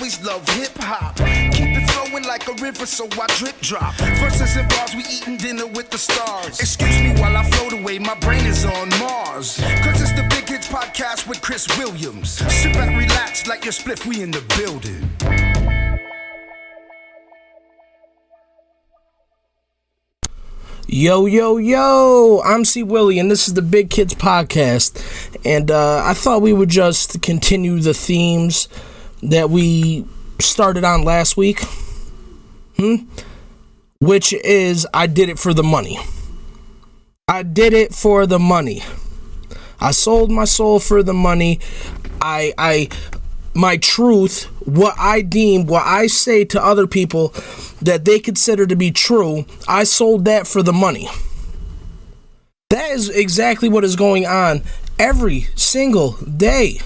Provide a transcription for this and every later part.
always love hip-hop. Keep it flowing like a river, so I drip drop. Verses and bars, we eating dinner with the stars. Excuse me while I float away, my brain is on Mars. Cause it's the Big Kids Podcast with Chris Williams. Sit back, relax, like your spliff, we in the building. Yo, yo, yo, I'm C. Willie, and this is the Big Kids Podcast. And I thought we would just continue the themes that we started on last week. Which is, I did it for the money. I did it for the money. I sold my soul for the money. My truth, what I say to other people that they consider to be true, I sold that for the money. That is exactly what is going on every single day.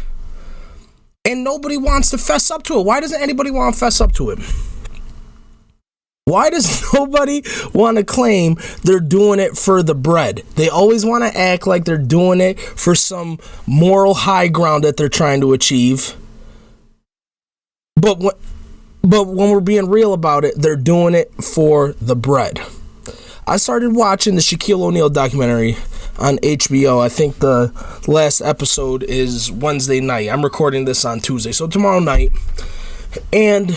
And nobody wants to fess up to it. Why doesn't anybody want to fess up to it? Why does nobody want to claim they're doing it for the bread? They always want to act like they're doing it for some moral high ground that they're trying to achieve. But when we're being real about it, they're doing it for the bread. I started watching the Shaquille O'Neal documentary on HBO. I think the last episode is Wednesday night. I'm recording this on Tuesday, so tomorrow night. And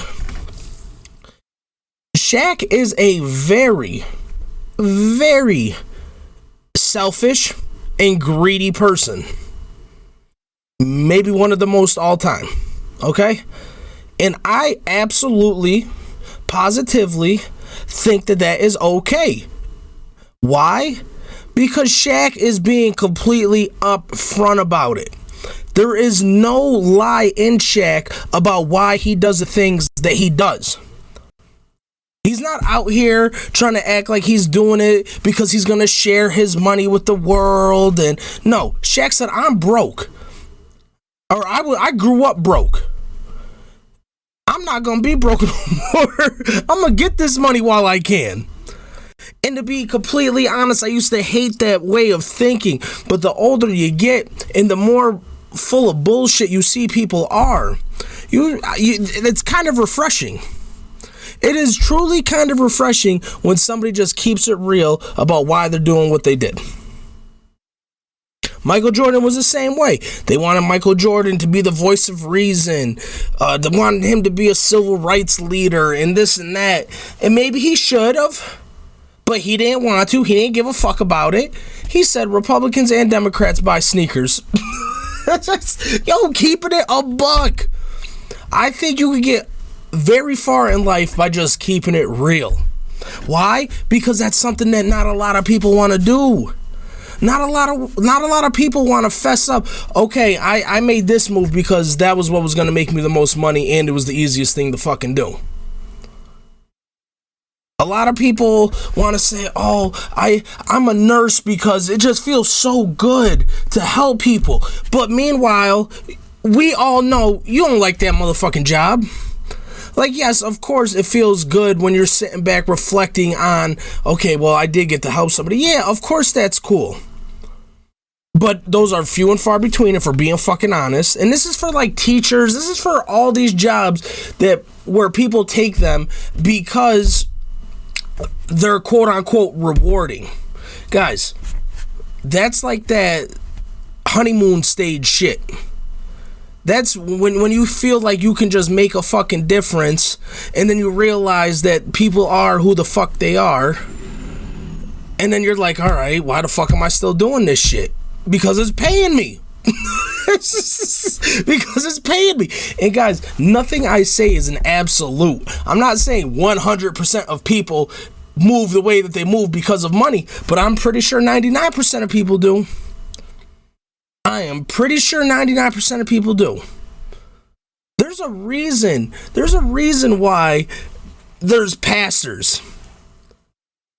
Shaq is a very, very selfish and greedy person. Maybe one of the most all time. Okay? And I absolutely, positively think that is okay. Why? Because Shaq is being completely upfront about it. There is no lie in Shaq about why he does the things that he does. He's not out here trying to act like he's doing it because he's going to share his money with the world. And no, Shaq said, I'm broke. Or I grew up broke. I'm not going to be broke no more. I'm going to get this money while I can. And to be completely honest, I used to hate that way of thinking. But the older you get and the more full of bullshit you see people are, it's kind of refreshing. It is truly kind of refreshing when somebody just keeps it real about why they're doing what they did. Michael Jordan was the same way. They wanted Michael Jordan to be the voice of reason. They wanted him to be a civil rights leader and this and that. And maybe he should have, but he didn't want to. He didn't give a fuck about it. He said Republicans and Democrats buy sneakers. Yo, keeping it a buck. I think you could get very far in life by just keeping it real. Why? Because that's something that not a lot of people want to do. Not a lot of people want to fess up. Okay, I made this move because that was what was going to make me the most money and it was the easiest thing to fucking do. A lot of people want to say, oh, I'm a nurse because it just feels so good to help people. But meanwhile, we all know you don't like that motherfucking job. Like, yes, of course, it feels good when you're sitting back reflecting on, okay, well, I did get to help somebody. Yeah, of course, that's cool. But those are few and far between, if we're being fucking honest. And this is for, like, teachers. This is for all these jobs where people take them because they're quote-unquote rewarding. Guys, that's like that honeymoon stage shit. That's when you feel like you can just make a fucking difference and then you realize that people are who the fuck they are. And then you're like, all right, why the fuck am I still doing this shit? Because it's paying me. Because it's paying me. And guys, nothing I say is an absolute. I'm not saying 100% of people move the way that they move because of money, but I'm pretty sure 99% of people do. I am pretty sure 99% of people do. There's a reason why there's pastors.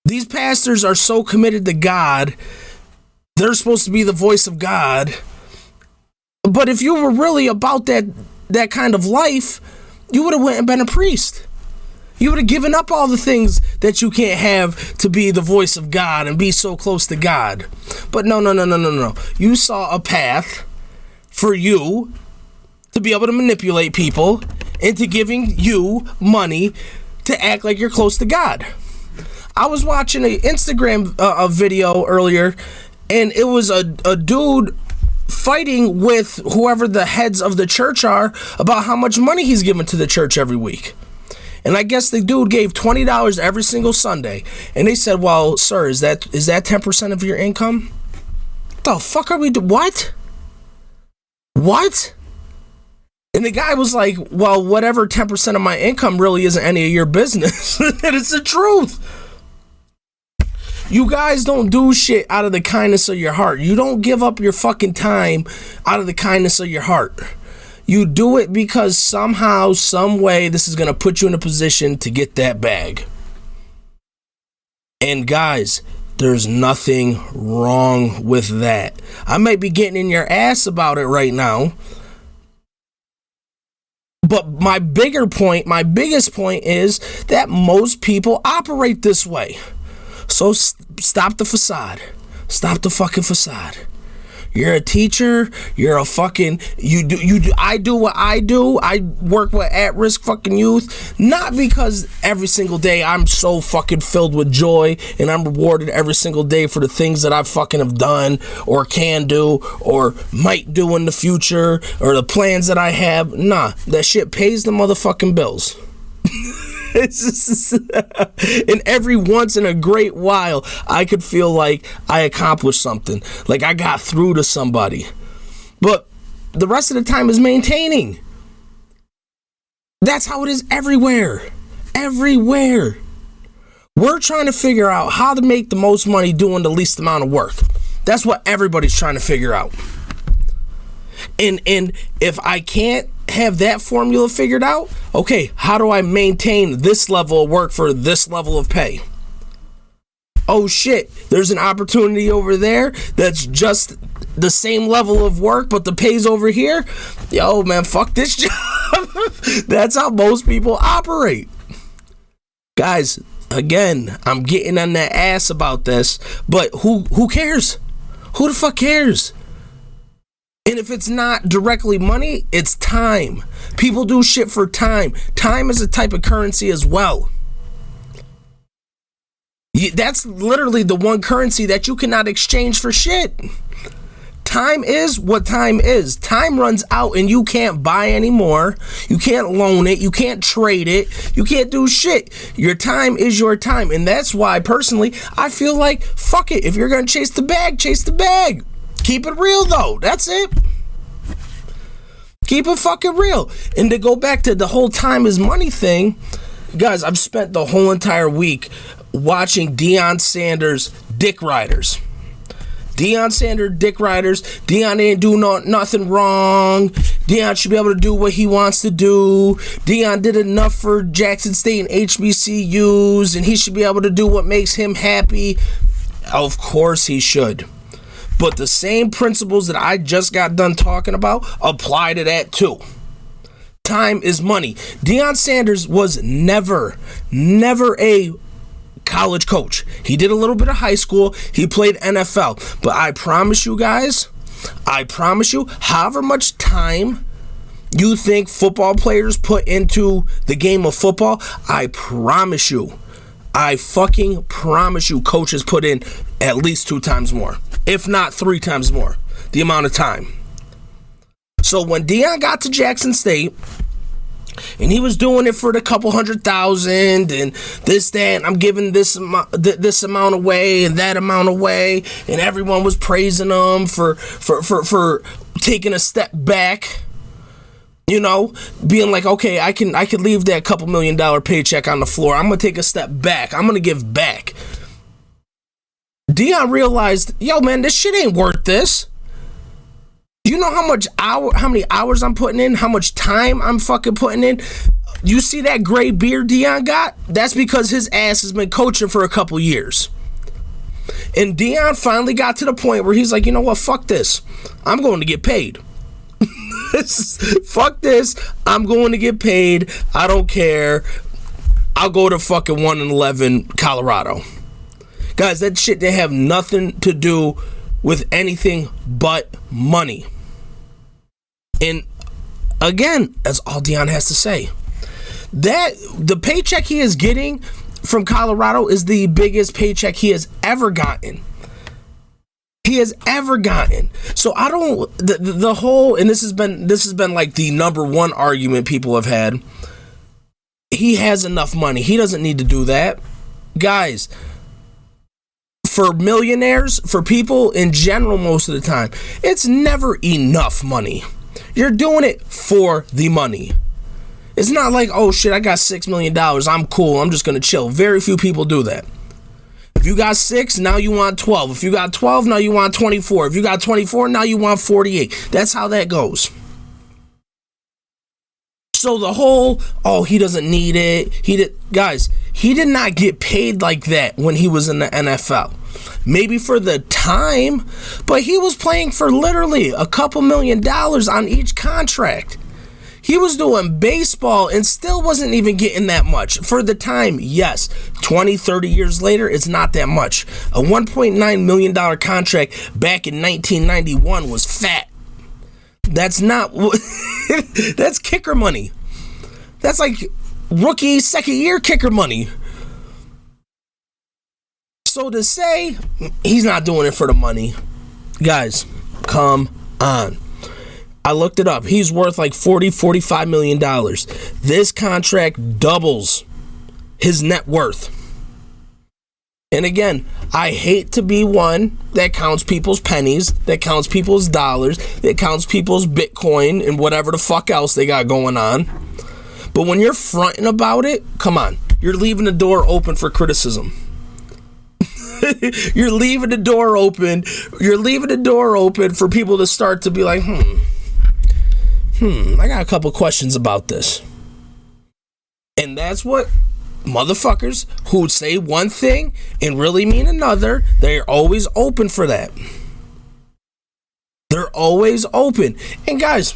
These pastors are so committed to God. They're supposed to be the voice of God. But if you were really about that kind of life, you would have went and been a priest. You would have given up all the things that you can't have to be the voice of God and be so close to God. But no. You saw a path for you to be able to manipulate people into giving you money to act like you're close to God. I was watching an Instagram video earlier, and it was a dude fighting with whoever the heads of the church are about how much money he's giving to the church every week. And I guess the dude gave $20 every single Sunday. And they said, well, sir, is that 10% of your income? The fuck are we doing? What? And the guy was like, well, whatever 10% of my income really isn't any of your business. And it's the truth. You guys don't do shit out of the kindness of your heart. You don't give up your fucking time out of the kindness of your heart. You do it because somehow, some way, this is going to put you in a position to get that bag. And guys, there's nothing wrong with that. I might be getting in your ass about it right now. But my biggest point is that most people operate this way. So stop the facade. Stop the fucking facade. You're a teacher. You're a fucking, I do what I do. I work with at-risk fucking youth. Not because every single day I'm so fucking filled with joy and I'm rewarded every single day for the things that I fucking have done or can do or might do in the future or the plans that I have. Nah, that shit pays the motherfucking bills. It's just, and every once in a great while, I could feel like I accomplished something, like I got through to somebody. But the rest of the time is maintaining. That's how it is everywhere. Everywhere. We're trying to figure out how to make the most money doing the least amount of work. That's what everybody's trying to figure out. And if I can't have that formula figured out, okay, how do I maintain this level of work for this level of pay? Oh shit, there's an opportunity over there that's just the same level of work, but the pay's over here. Yo, man, fuck this job. That's how most people operate. Guys, again, I'm getting on that ass about this, but who cares? Who the fuck cares? And if it's not directly money, it's time. People do shit for time. Time is a type of currency as well. That's literally the one currency that you cannot exchange for shit. Time is what time is. Time runs out and you can't buy anymore. You can't loan it. You can't trade it. You can't do shit. Your time is your time. And that's why, personally, I feel like, fuck it. If you're going to chase the bag, chase the bag. Keep it real, though. That's it. Keep it fucking real. And to go back to the whole time is money thing, guys, I've spent the whole entire week watching Deion Sanders dick riders. Deion Sanders dick riders. Deion ain't do nothing wrong. Deion should be able to do what he wants to do. Deion did enough for Jackson State and HBCUs, and he should be able to do what makes him happy. Of course he should. But the same principles that I just got done talking about apply to that too. Time is money. Deion Sanders was never a college coach. He did a little bit of high school. He played NFL. But I promise you guys, however much time you think football players put into the game of football, I fucking promise you coaches put in at least 2 times more, if not 3 times more, the amount of time. So when Deion got to Jackson State, and he was doing it for the couple $100,000 and this, that, and I'm giving this amount away and that amount away, and everyone was praising him for taking a step back. You know, being like, okay, I could leave that couple $1 million paycheck on the floor. I'm gonna take a step back. I'm gonna give back. Deion realized, yo, man, this shit ain't worth this. You know how many hours I'm putting in, how much time I'm fucking putting in. You see that gray beard Deion got? That's because his ass has been coaching for a couple years. And Deion finally got to the point where he's like, you know what? Fuck this. I'm going to get paid. Fuck this. I'm going to get paid. I don't care. I'll go to fucking 1-11 Colorado. Guys, that shit didn't have nothing to do with anything but money. And Again, that's all Deion has to say. That the paycheck he is getting from Colorado is the biggest paycheck he has ever gotten. So I don't the whole, and this has been like the number one argument people have had. He has enough money. He doesn't need to do that. Guys, for millionaires, for people in general most of the time, it's never enough money. You're doing it for the money. It's not like, oh shit, I got $6 million. I'm cool. I'm just going to chill. Very few people do that. If you got 6, now you want 12. If you got 12, now you want 24. If you got 24, now you want 48. That's how that goes. So the whole, oh, he doesn't need it. Guys, he did not get paid like that when he was in the NFL. Maybe for the time, but he was playing for literally a couple $1 million on each contract. He was doing baseball and still wasn't even getting that much. For the time, yes. 20, 30 years later, it's not that much. A $1.9 million contract back in 1991 was fat. That's not... That's kicker money. That's like rookie, second year kicker money. So to say he's not doing it for the money, guys, come on. I looked it up. He's worth like $45 million. This contract doubles his net worth. And again, I hate to be one that counts people's pennies, that counts people's dollars, that counts people's Bitcoin and whatever the fuck else they got going on. But when you're fronting about it, come on, you're leaving the door open for criticism. You're leaving the door open. You're leaving the door open for people to start to be like, I got a couple questions about this. And that's what motherfuckers who say one thing and really mean another, they're always open for that. They're always open. And guys,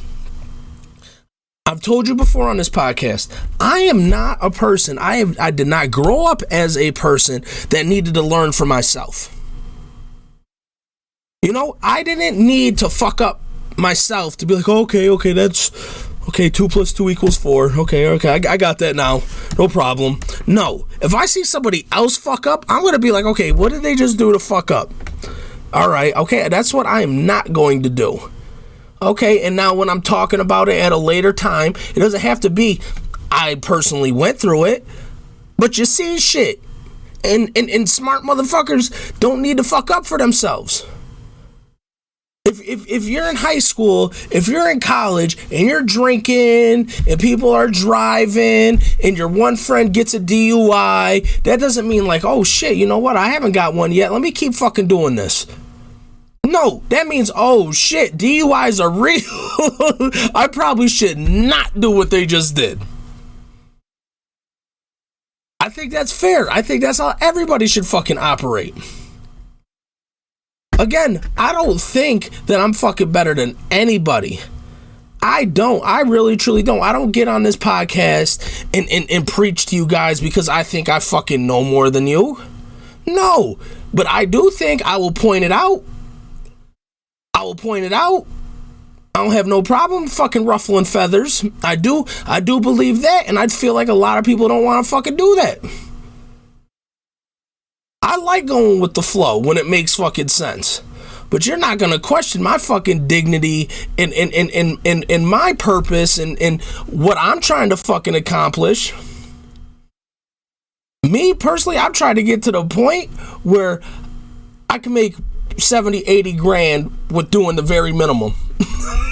I've told you before on this podcast, I am not a person, I did not grow up as a person that needed to learn for myself. You know, I didn't need to fuck up myself to be like, okay, that's, 2 + 2 = 4. Okay, I got that now. No problem. No, if I see somebody else fuck up, I'm going to be like, okay, what did they just do to fuck up? All right, okay, that's what I am not going to do. Okay, and now when I'm talking about it at a later time, it doesn't have to be, I personally went through it, but you see shit. And smart motherfuckers don't need to fuck up for themselves. If you're in high school, if you're in college, and you're drinking, and people are driving, and your one friend gets a DUI, that doesn't mean like, oh shit, you know what, I haven't got one yet, let me keep fucking doing this. No, that means, oh shit, DUIs are real. I probably should not do what they just did. I think that's fair. I think that's how everybody should fucking operate. Again, I don't think that I'm fucking better than anybody. I don't. I really, truly don't. I don't get on this podcast and preach to you guys because I think I fucking know more than you. No, but I do think I will point it out. I don't have no problem fucking ruffling feathers. I do believe that, and I feel like a lot of people don't want to fucking do that. I like going with the flow when it makes fucking sense. But you're not gonna question my fucking dignity and my purpose and what I'm trying to fucking accomplish. Me personally, I'm trying to get to the point where I can make 70, 80 grand with doing the very minimum.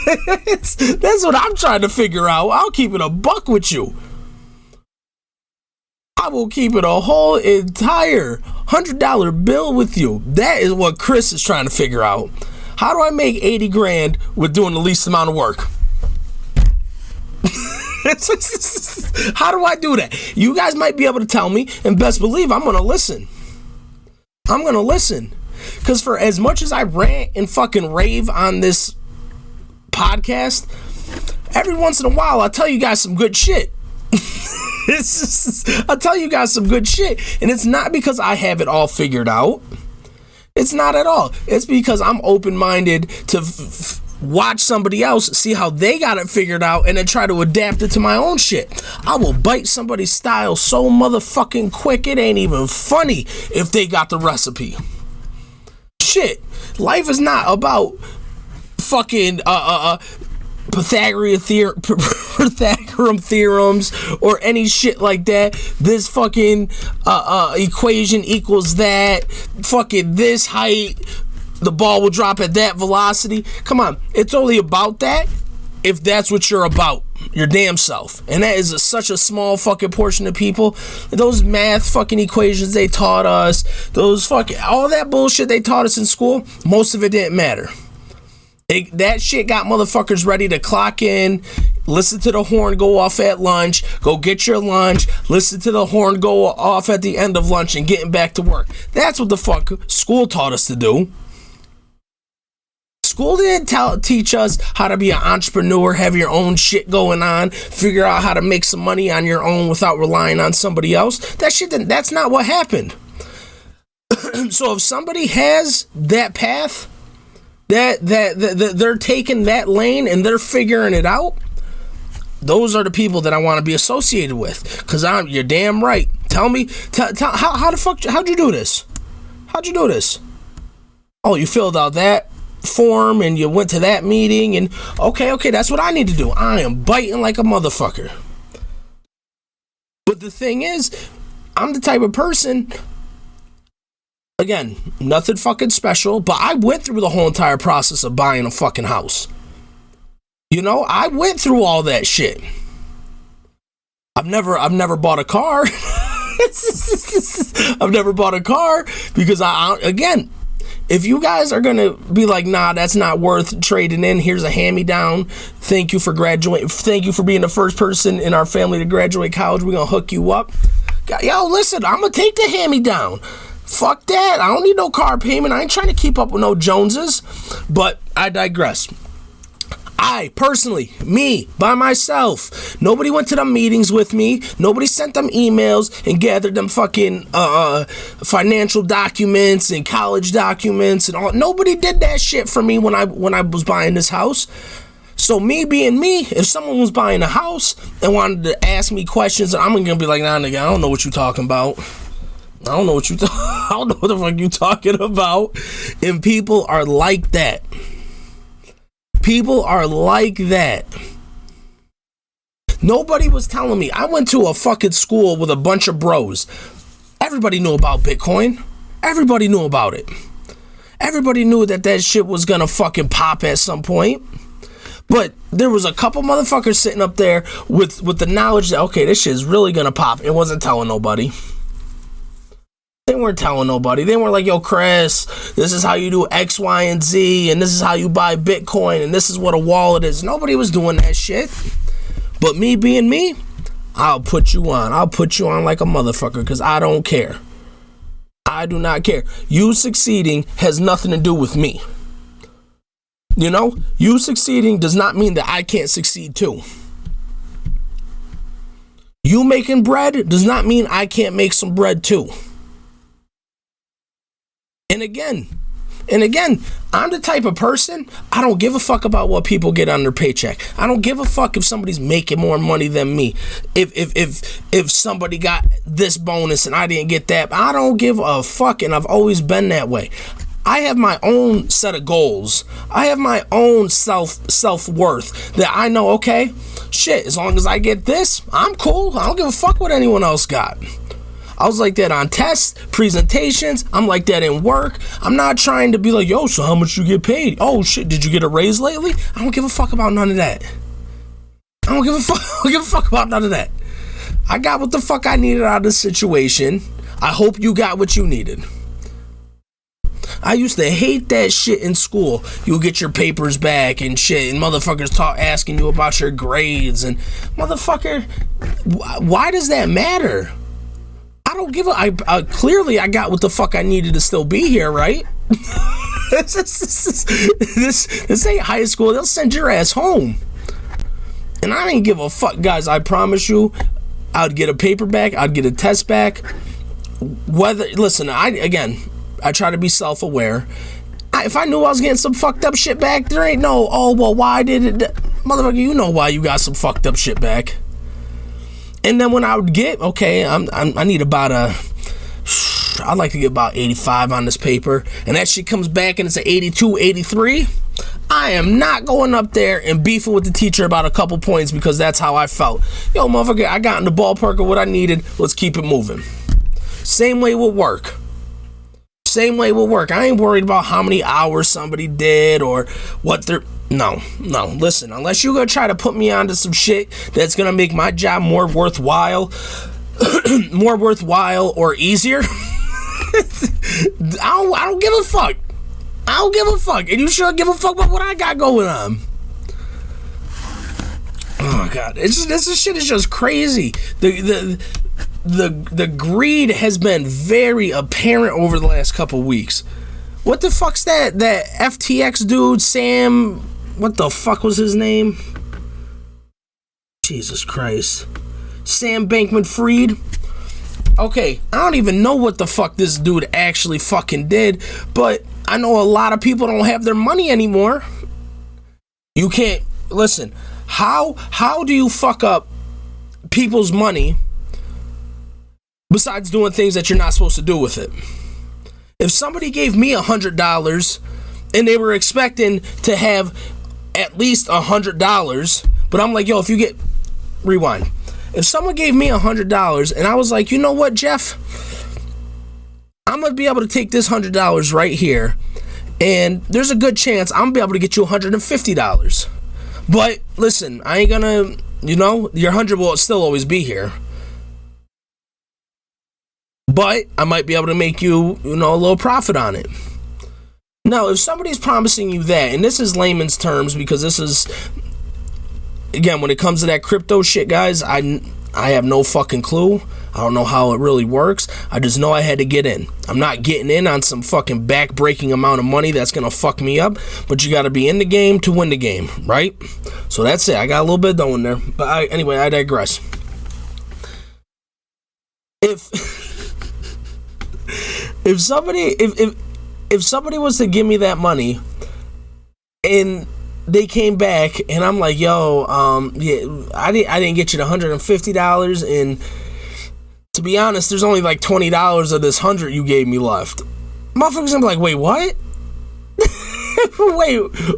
That's what I'm trying to figure out. I'll keep it a buck with you. I will keep it a whole entire $100 bill with you. That is what Chris is trying to figure out. How do I make 80 grand with doing the least amount of work? How do I do that? You guys might be able to tell me, and best believe I'm going to listen. Because for as much as I rant and fucking rave on this podcast, every once in a while I'll tell you guys some good shit. I'll tell you guys some good shit. And it's not because I have it all figured out. It's not at all. It's because I'm open-minded to watch somebody else, see how they got it figured out, and then try to adapt it to my own shit. I will bite somebody's style so motherfucking quick, it ain't even funny if they got the recipe. Shit, life is not about fucking Pythagorean theorems or any shit like that. This fucking equation equals that. Fucking this height, the ball will drop at that velocity. Come on, it's only about that if that's what you're about, your damn self. And that is such a small fucking portion of people. Those math fucking equations they taught us, those fucking, all that bullshit they taught us in school, most of it didn't matter. That shit got motherfuckers ready to clock in, listen to the horn go off at lunch, go get your lunch, listen to the horn go off at the end of lunch, and getting back to work. That's what the fuck school taught us to do. School didn't teach us how to be an entrepreneur, have your own shit going on, figure out how to make some money on your own without relying on somebody else. That's not what happened. So if somebody has that path, that they're taking that lane and they're figuring it out, those are the people that I want to be associated with. Because you're damn right. Tell me, how the fuck, how'd you do this? How'd you do this? Oh, you filled out that form and you went to that meeting and okay, that's what I need to do. I am biting like a motherfucker. But the thing is, I'm the type of person, again, nothing fucking special, but I went through the whole entire process of buying a fucking house. You know, I went through all that shit. I've never bought a car. I've never bought a car because again, if you guys are going to be like, nah, that's not worth trading in, here's a hand-me-down, thank you for graduating, thank you for being the first person in our family to graduate college, we're going to hook you up. Yo, listen, I'm going to take the hand-me-down. Fuck that. I don't need no car payment. I ain't trying to keep up with no Joneses. But I digress. I, personally, me, by myself, nobody went to them meetings with me, nobody sent them emails and gathered them fucking financial documents and college documents and all. Nobody did that shit for me when I was buying this house. So me being me, if someone was buying a house and wanted to ask me questions, I'm gonna be like, nah, nigga, I don't know what you talking about. I don't know what the fuck you talking about. And people are like that. People are like that. Nobody was telling me. I went to a fucking school with a bunch of bros. Everybody knew about Bitcoin. Everybody knew about it. Everybody knew that shit was gonna fucking pop at some point. But there was a couple motherfuckers sitting up there with the knowledge that, okay, this shit is really gonna pop. It wasn't telling nobody. They weren't telling nobody. They weren't like, yo, Chris, this is how you do X, Y, and Z, and this is how you buy Bitcoin, and this is what a wallet is. Nobody was doing that shit. But me being me, I'll put you on. I'll put you on like a motherfucker because I don't care. I do not care. You succeeding has nothing to do with me. You know, you succeeding does not mean that I can't succeed too. You making bread does not mean I can't make some bread too. And again, I'm the type of person, I don't give a fuck about what people get on their paycheck. I don't give a fuck if somebody's making more money than me. If somebody got this bonus and I didn't get that, I don't give a fuck, and I've always been that way. I have my own set of goals. I have my own self-worth that I know, okay, shit, as long as I get this, I'm cool. I don't give a fuck what anyone else got. I was like that on tests, presentations. I'm like that in work. I'm not trying to be like, yo, so how much you get paid? Oh shit, did you get a raise lately? I don't give a fuck about none of that. I don't give a fuck about none of that. I got what the fuck I needed out of this situation. I hope you got what you needed. I used to hate that shit in school. You'll get your papers back and shit, and motherfuckers asking you about your grades, and motherfucker, why does that matter? I don't give a. Clearly, I got what the fuck I needed to still be here, right? This ain't high school. They'll send your ass home, and I didn't give a fuck, guys. I promise you, I'd get a paper back. I'd get a test back. Listen, I try to be self-aware. If I knew I was getting some fucked up shit back, there ain't no, oh, well, why did it? Motherfucker, you know why you got some fucked up shit back. And then when I would get, okay, I need about I'd like to get about 85 on this paper. And that shit comes back and it's an 82, 83. I am not going up there and beefing with the teacher about a couple points because that's how I felt. Yo, motherfucker, I got in the ballpark of what I needed. Let's keep it moving. Same way with work. I ain't worried about how many hours somebody did or what they're... No. Listen, unless you're going to try to put me onto some shit that's going to make my job more worthwhile or easier, I don't give a fuck. And you should give a fuck about what I got going on. Oh, God. This shit is just crazy. The greed has been very apparent over the last couple weeks. What the fuck's that FTX dude, Sam, what the fuck was his name? Jesus Christ. Sam Bankman-Fried. Okay, I don't even know what the fuck this dude actually fucking did, but I know a lot of people don't have their money anymore. You can't, listen, how do you fuck up people's money besides doing things that you're not supposed to do with it? If somebody gave me $100 and they were expecting to have at least $100, but I'm like, yo, if you get, rewind. If someone gave me $100 and I was like, you know what, Jeff? I'm going to be able to take this $100 right here, and there's a good chance I'm going to be able to get you $150. But listen, I ain't going to, your 100 will still always be here. But I might be able to make you, a little profit on it. Now, if somebody's promising you that, and this is layman's terms because this is, again, when it comes to that crypto shit, guys, I have no fucking clue. I don't know how it really works. I just know I had to get in. I'm not getting in on some fucking back-breaking amount of money that's going to fuck me up, but you got to be in the game to win the game, right? So that's it. I got a little bit done there. But anyway, I digress. If somebody was to give me that money and they came back and I'm like, yo, I didn't get you the $150, and to be honest, there's only like $20 of this $100 you gave me left. Motherfuckers gonna be like, wait, what?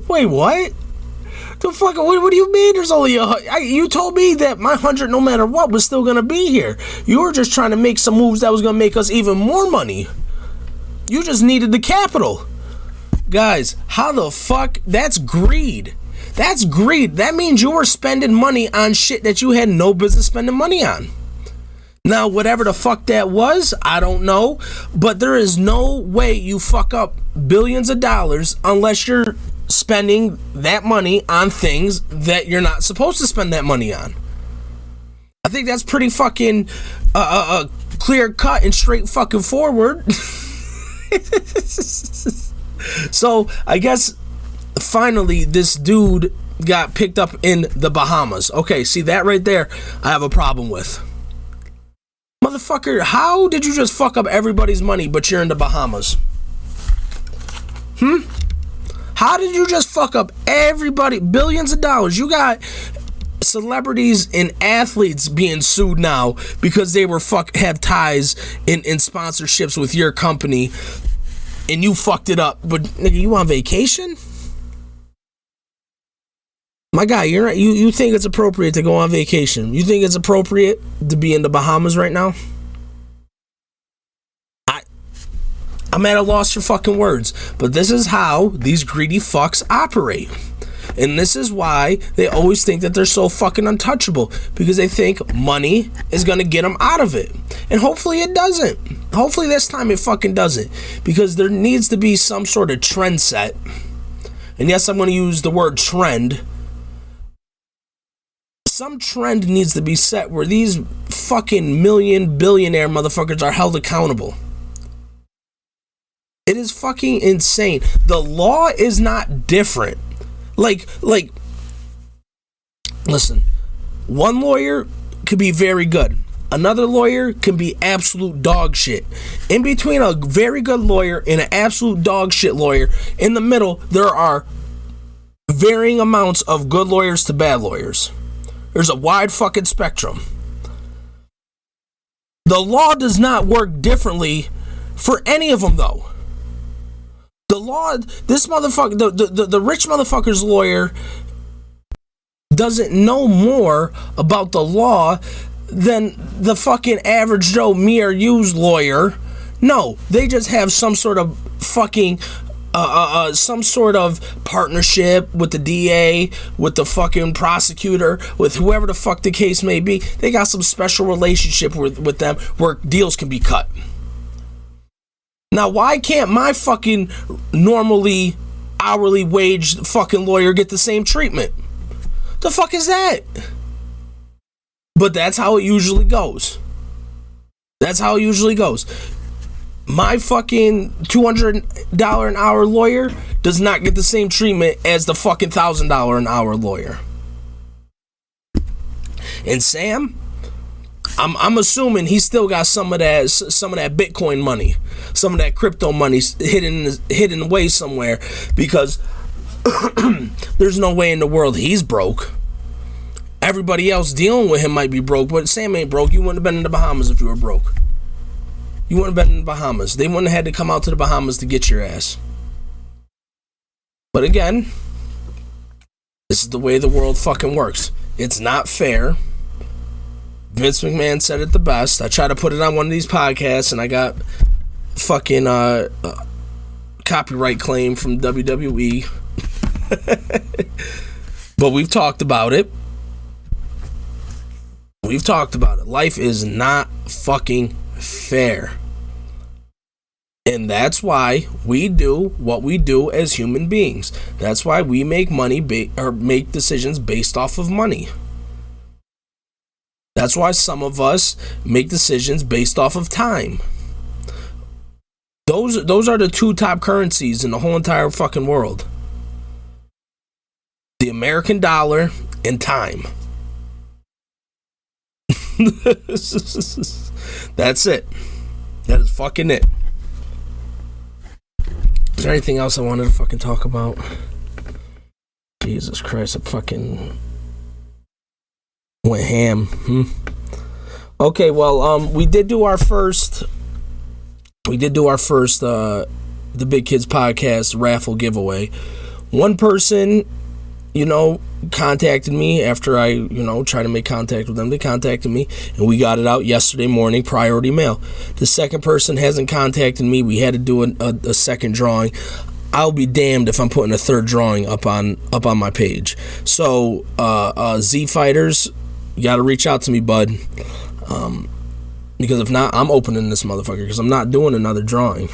wait, what? The fuck? What do you mean? There's only you told me that my $100, no matter what, was still gonna be here. You were just trying to make some moves that was gonna make us even more money. You just needed the capital. Guys, how the fuck? That's greed. That means you were spending money on shit that you had no business spending money on. Now, whatever the fuck that was, I don't know. But there is no way you fuck up billions of dollars unless you're spending that money on things that you're not supposed to spend that money on. I think that's pretty fucking clear cut and straight fucking forward. So I guess finally this dude got picked up in the Bahamas. Okay, see that right there, I have a problem with. Motherfucker, how did you just fuck up everybody's money but you're in the Bahamas? How did you just fuck up everybody, billions of dollars? You got celebrities and athletes being sued now because they were had ties in sponsorships with your company, and you fucked it up. But nigga, you on vacation? My guy, you think it's appropriate to go on vacation? You think it's appropriate to be in the Bahamas right now? I'm at a loss for fucking words, but this is how these greedy fucks operate. And this is why they always think that they're so fucking untouchable, because they think money is going to get them out of it. And hopefully it doesn't. Hopefully this time it fucking doesn't, because there needs to be some sort of trend set. And yes, I'm going to use the word trend. Some trend needs to be set where these fucking billionaire motherfuckers are held accountable. It is fucking insane. The law is not different. Like, listen, one lawyer could be very good. another lawyer can be absolute dog shit. In between a very good lawyer and an absolute dog shit lawyer, in the middle, there are varying amounts of good lawyers to bad lawyers. There's a wide fucking spectrum. The law does not work differently for any of them, though. The law, this motherfucker, the rich motherfucker's lawyer doesn't know more about the law than the fucking average Joe, me or you's lawyer. No, they just have some sort of fucking some sort of partnership with the DA, with the fucking prosecutor, with whoever the fuck the case may be. They got some special relationship with them where deals can be cut. Now, why can't my fucking normally hourly wage fucking lawyer get the same treatment? The fuck is that? But that's how it usually goes. That's how it usually goes. My fucking $200 an hour lawyer does not get the same treatment as the fucking $1,000 an hour lawyer. And Sam, I'm assuming he still got some of that Bitcoin money, some of that crypto money hidden away somewhere, because there's no way in the world he's broke. Everybody else dealing with him might be broke, but Sam ain't broke. You wouldn't have been in the Bahamas if you were broke. You wouldn't have been in the Bahamas. They wouldn't have had to come out to the Bahamas to get your ass. But again, this is the way the world fucking works. It's not fair. Vince McMahon said it the best. I tried to put it on one of these podcasts and I got fucking copyright claim from WWE. But we've talked about it. We've talked about it. Life is not fucking fair. And that's why we do what we do as human beings. That's why we make money or make decisions based off of money. That's why some of us make decisions based off of time. Those are the two top currencies in the whole entire fucking world. The American dollar and time. That's it. That is fucking it. Is there anything else I wanted to fucking talk about? Jesus Christ, I fucking went ham. Okay, well, we did do our first The Big Kids Podcast raffle giveaway. One person, contacted me after I, tried to make contact with them. They contacted me, and we got it out yesterday morning, priority mail. The second person hasn't contacted me. We had to do a second drawing. I'll be damned if I'm putting a third drawing up on my page. So, Z Fighters, you got to reach out to me, bud. Because if not, I'm opening this motherfucker, because I'm not doing another drawing.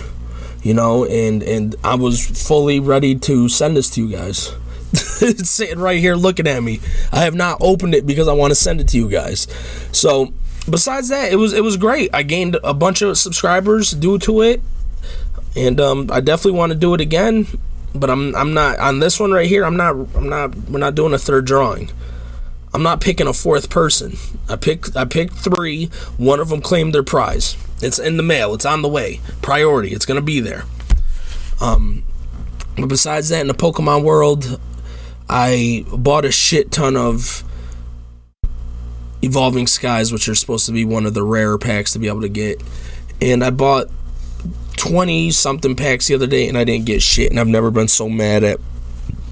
And I was fully ready to send this to you guys. It's sitting right here looking at me. I have not opened it because I want to send it to you guys. So besides that, it was great. I gained a bunch of subscribers due to it, and I definitely want to do it again. But I'm not on this one right here. We're not doing a third drawing. I'm not picking a fourth person. I picked 3. One of them claimed their prize. It's in the mail. It's on the way. Priority. It's gonna be there. But besides that, in the Pokemon world, I bought a shit ton of Evolving Skies, which are supposed to be one of the rarer packs to be able to get. And I bought 20-something packs the other day, and I didn't get shit. And I've never been so mad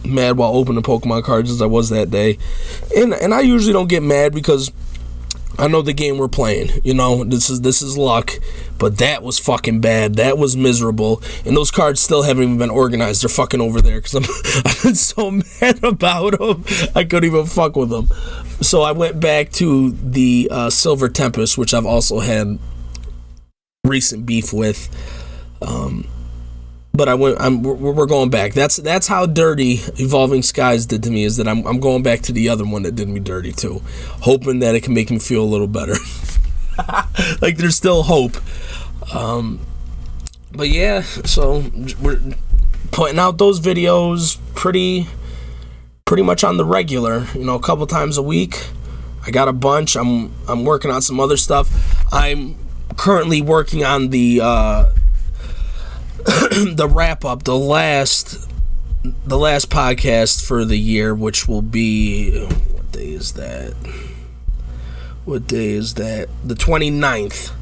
while opening Pokemon cards as I was that day. And I usually don't get mad because I know the game we're playing. This is luck. But that was fucking bad. That was miserable. And those cards still haven't even been organized. They're fucking over there because I've been so mad about them. I couldn't even fuck with them. So I went back to the Silver Tempest, which I've also had recent beef with. But we're going back. That's how dirty Evolving Skies did to me, is that I'm going back to the other one that did me dirty too, hoping that it can make me feel a little better. Like there's still hope. But yeah, so we're putting out those videos pretty much on the regular, a couple times a week, I got a bunch. I'm working on some other stuff. I'm currently working on the the wrap up, the last podcast for the year, which will be, what day is that? The 29th.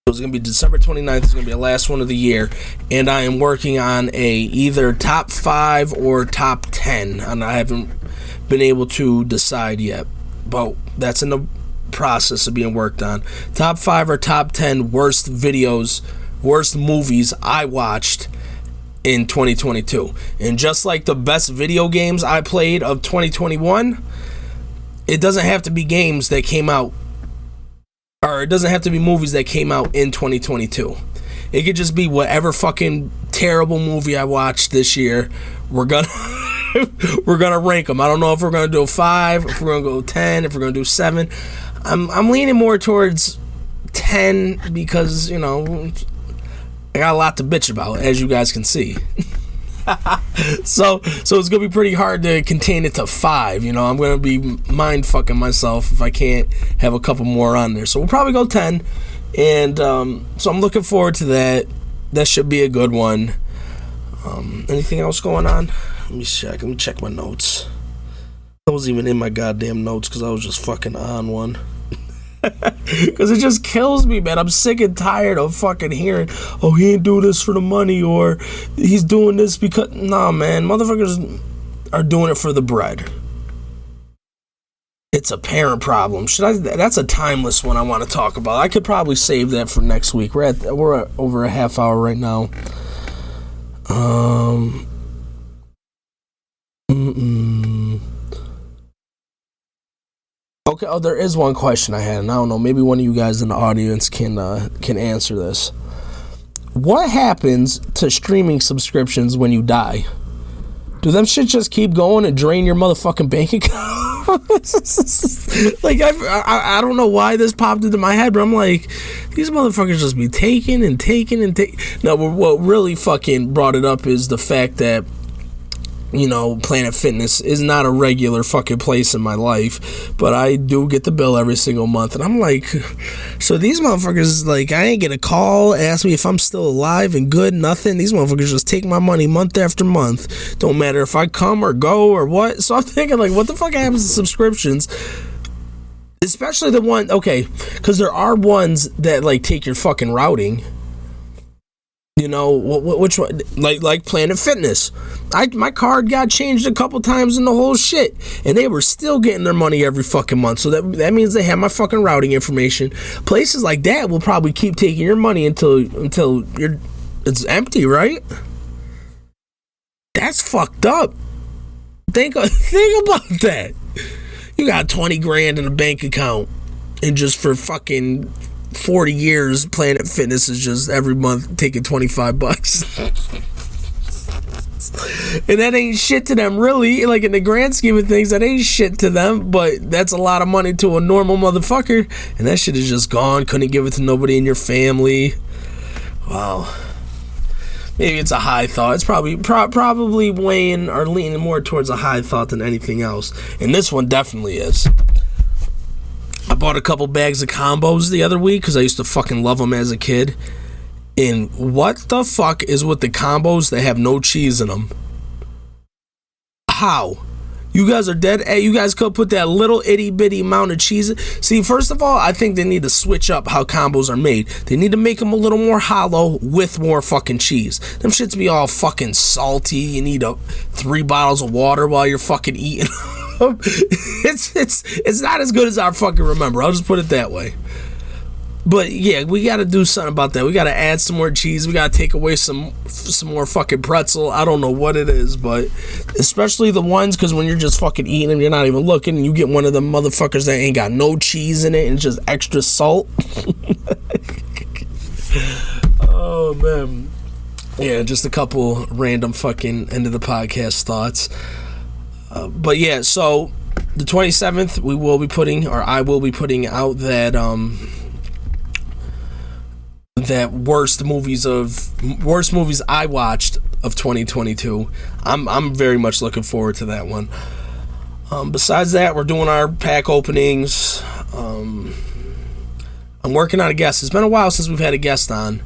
It's going to be December 29th. It's going to be the last one of the year. And I am working on either top 5 or top 10. And I haven't been able to decide yet. But that's in the process of being worked on. Top 5 or top 10 worst movies I watched in 2022. And just like the best video games I played of 2021, it doesn't have to be games that came out, or it doesn't have to be movies that came out in 2022. It could just be whatever fucking terrible movie I watched this year. We're gonna rank them. I don't know if we're gonna do 5, if we're gonna go 10, if we're gonna do 7. I'm leaning more towards 10 because, you know, I got a lot to bitch about, as you guys can see. So it's gonna be pretty hard to contain it to 5. You know, I'm gonna be mind fucking myself if I can't have a couple more on there. So we'll probably go 10, and so I'm looking forward to that. That should be a good one. Anything else going on? Let me check my notes. I was even in my goddamn notes because I was just fucking on one. Because it just kills me, man. I'm sick and tired of fucking hearing, oh, he ain't do this for the money, or he's doing this because... Nah, man. Motherfuckers are doing it for the bread. It's a parent problem. That's a timeless one I want to talk about. I could probably save that for next week. We're at over a half hour right now. Okay, there is one question I had, and I don't know, maybe one of you guys in the audience can answer this. What happens to streaming subscriptions when you die? Do them shit just keep going and drain your motherfucking bank account? Like, I don't know why this popped into my head, but I'm like, these motherfuckers just be taking and taking and taking. Now, what really fucking brought it up is the fact that, you know, Planet Fitness is not a regular fucking place in my life, but I do get the bill every single month, and I'm like, so these motherfuckers, like, I ain't get a call, ask me if I'm still alive and good, nothing. These motherfuckers just take my money month after month. Don't matter if I come or go or what. So I'm thinking, like, what the fuck happens to subscriptions? Especially the one, okay, because there are ones that, like, take your fucking routing. You know, which one? Like Planet Fitness. My card got changed a couple times in the whole shit, and they were still getting their money every fucking month. So that means they have my fucking routing information. Places like that will probably keep taking your money until it's empty, right? That's fucked up. Think about that. You got 20 grand in a bank account, and just for fucking 40 years, Planet Fitness is just every month taking $25. And that ain't shit to them, really. Like, in the grand scheme of things, that ain't shit to them, but that's a lot of money to a normal motherfucker, and that shit is just gone. Couldn't give it to nobody in your family. Wow. Maybe it's a high thought. It's probably weighing or leaning more towards a high thought than anything else, and this one definitely is. I bought a couple bags of combos the other week because I used to fucking love them as a kid. And what the fuck is with the combos that have no cheese in them? How? You guys are dead. Hey, you guys could put that little itty bitty amount of cheese in. See, first of all, I think they need to switch up how combos are made. They need to make them a little more hollow with more fucking cheese. Them shits be all fucking salty. You need 3 bottles of water while you're fucking eating. It's not as good as I fucking remember. I'll just put it that way. But yeah, we got to do something about that. We got to add some more cheese. We got to take away some more fucking pretzel. I don't know what it is, but especially the ones, because when you're just fucking eating them, you're not even looking, and you get one of them motherfuckers that ain't got no cheese in it and just extra salt. Oh man. Yeah, just a couple random fucking end of the podcast thoughts. But yeah, so the 27th, I will be putting out that worst movies I watched of 2022. I'm very much looking forward to that one. Besides that, we're doing our pack openings. I'm working on a guest. It's been a while since we've had a guest on,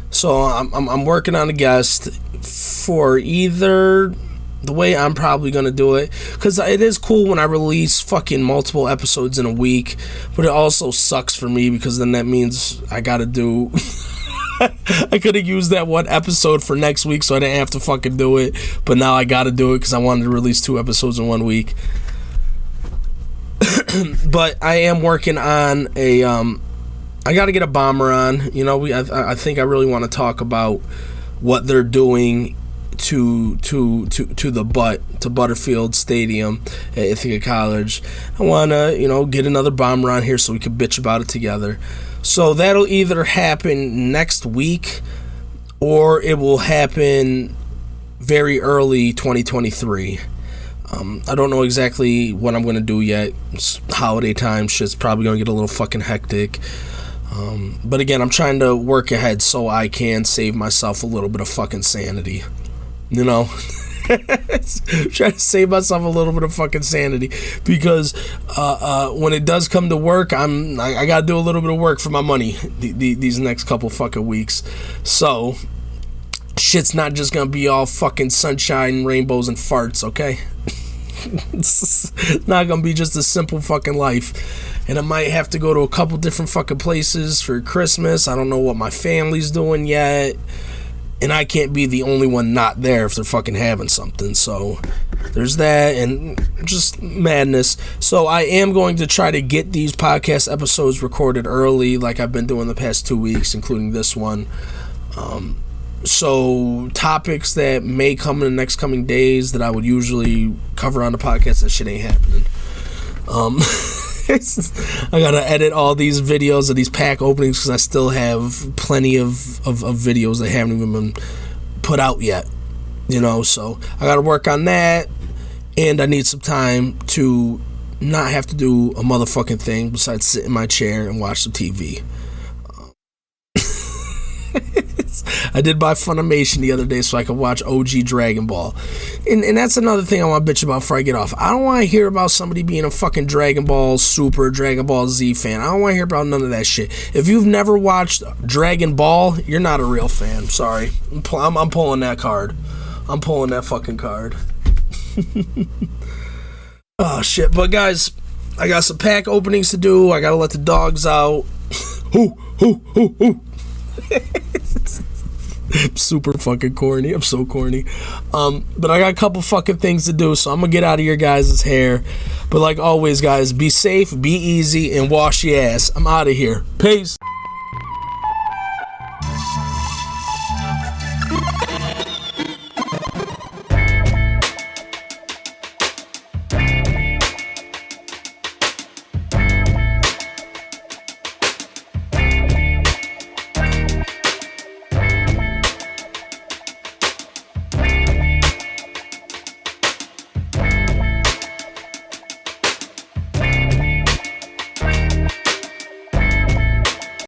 so I'm working on a guest for either the way I'm probably gonna do it, because it is cool when I release fucking multiple episodes in a week, but it also sucks for me because then that means I gotta do I could have used that one episode for next week so I didn't have to fucking do it, but now I gotta do it because I wanted to release 2 episodes in 1 week. But I am working on a I gotta get a bomber on. You know, I think I really want to talk about what they're doing to Butterfield Stadium at Ithaca College. I want to, you know, get another bomber on here so we can bitch about it together. So that'll either happen next week or it will happen very early 2023. I don't know exactly what I'm going to do yet. It's holiday time. Shit's probably going to get a little fucking hectic. But again, I'm trying to work ahead so I can save myself a little bit of fucking sanity. You know? Trying to save myself a little bit of fucking sanity, because when it does come to work, I gotta do a little bit of work for my money these next couple fucking weeks. So shit's not just gonna be all fucking sunshine, rainbows, and farts, okay? It's not gonna be just a simple fucking life, and I might have to go to a couple different fucking places for Christmas. I don't know what my family's doing yet, and I can't be the only one not there if they're fucking having something. So there's that, and just madness. So I am going to try to get these podcast episodes recorded early, like I've been doing the past 2 weeks, including this one. So topics that may come in the next coming days that I would usually cover on the podcast, that shit ain't happening. I gotta edit all these videos of these pack openings because I still have plenty of videos that haven't even been put out yet, you know. So I gotta work on that, and I need some time to not have to do a motherfucking thing besides sit in my chair and watch some TV. I did buy Funimation the other day so I could watch OG Dragon Ball. And that's another thing I want to bitch about before I get off. I don't want to hear about somebody being a fucking Dragon Ball Super, Dragon Ball Z fan. I don't want to hear about none of that shit. If you've never watched Dragon Ball, you're not a real fan. Sorry. I'm pulling that card. I'm pulling that fucking card. Oh, shit. But, guys, I got some pack openings to do. I got to let the dogs out. Hoo. I'm super fucking corny. I'm so corny. But I got a couple fucking things to do, so I'm gonna get out of your guys' hair. But like always, guys, be safe, be easy, and wash your ass. I'm out of here. Peace.